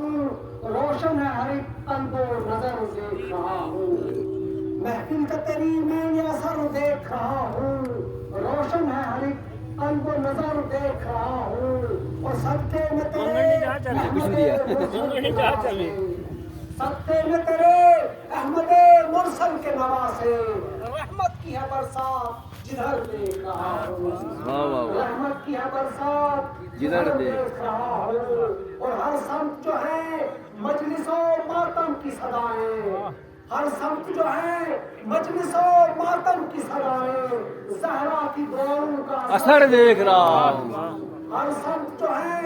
हूँ, रोशन है हर एक तन को नजर देख रहा हूँ। महफिल का तेरी में ये असर देख रहा हूँ, रोशन है हर एक तन को नजर देख रहा हूँ। और सबके में तेरे सबके में तेरे अहमदे मुरसल के नवासे, रहमत की है बरसात जिधर देख रहा हूँ। रहमत की है बरसात जिधर देख रहा हूँ। और हर संत जो है मजलिसों मातम की सदाएं, हर संत जो है मजलिसों मातम की सदाएं, ज़हरा की दुआओं का असर देख रहा हूँ। हर संत जो है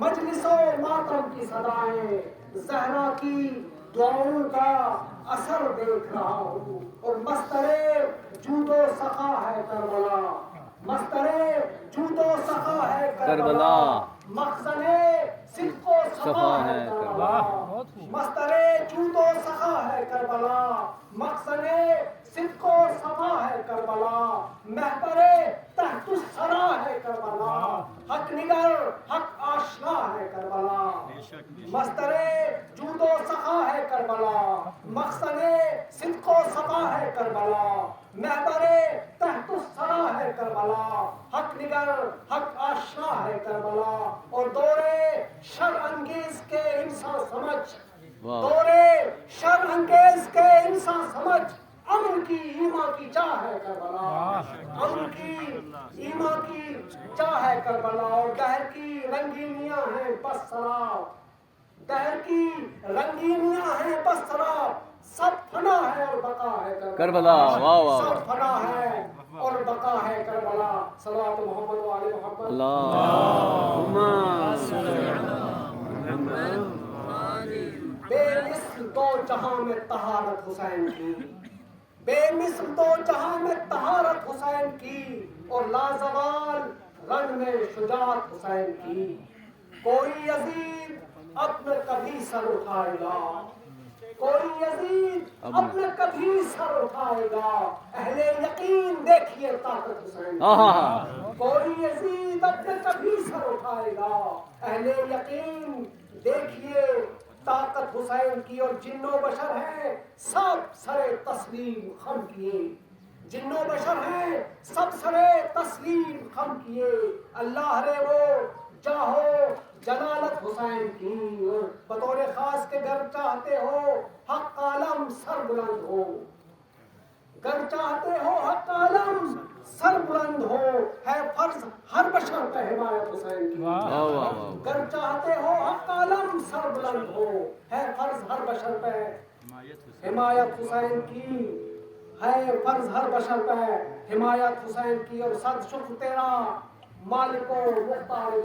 मजलिसों मातम की सदाएं, ज़हरा की दुआओं का असर देख रहा हूँ। और मस्तरे जूदो सखा है करबला, मस्तरे जूदो सखा है करबला, मखज़ने सिक्को सफा है करबला। मस्तरे जूदो सखा है करबला, मखज़ने सिक्को सफा है करबला। महबरे तहतुस सरा है करबला, हक निगर हक आशना है करबला। मस्तरे जूदो सखा है करबला, मखज़ने सिक्को सफा है करबला। महबरे तहतुस सरा है करबला, हक निगर हक आशना है करबला। और दौरे शर अंगेज के इंसान समझ, दौरे शर अंगेज के इंसान समझ, अमन की ईमा की चाह है करबला, अमन की ईमा की चाह है करबला। और दहर की रंगीनियां हैं बस शराब, दहर की रंगीनियां हैं बस शराब, सब फना है और बका है करबला। वाह वाह, सब फना है और बका है करबला। सल्लल्लाहु अलैहि मोहम्मद व आले मोहम्मद। बेमिस्ल दो जहां में तहारत हुसैन की, बेमिस्ल दो जहां में तहारत हुसैन की। और लाजवाल रंग में शुजात हुसैन की। कोई यजीद अब न कभी सर उठाएगा, कोई यजीद अब न कभी सर उठाएगा। अहले यकीन देखिए ताकत हुसैन की, कोई यजीद अब न कभी सर उठाएगा। अहले यकीन देखिए ताकत हुसैन की। और जिन्नो बशर है सब सरे तस्लीम खम किए, जिन्नो बशर है सब सरे तस्लीम खम किए। अल्लाह रे वो चाहो जलालत हुसैन की। और बतौर खास के घर चाहते हो हक आलम सर बुलंद हो, घर चाहते हो हक आलम सर बुलंद हो, है फर्ज हर बशर पे हिमायत हुसैन की। घर चाहते हो हक आलम सर बुलंद हो, है फर्ज हर बशर पे हिमायत हुसैन की, है फर्ज हर बशर पे हिमायत हुसैन की। और सद शुक्र तेरा मालिको मुख्तार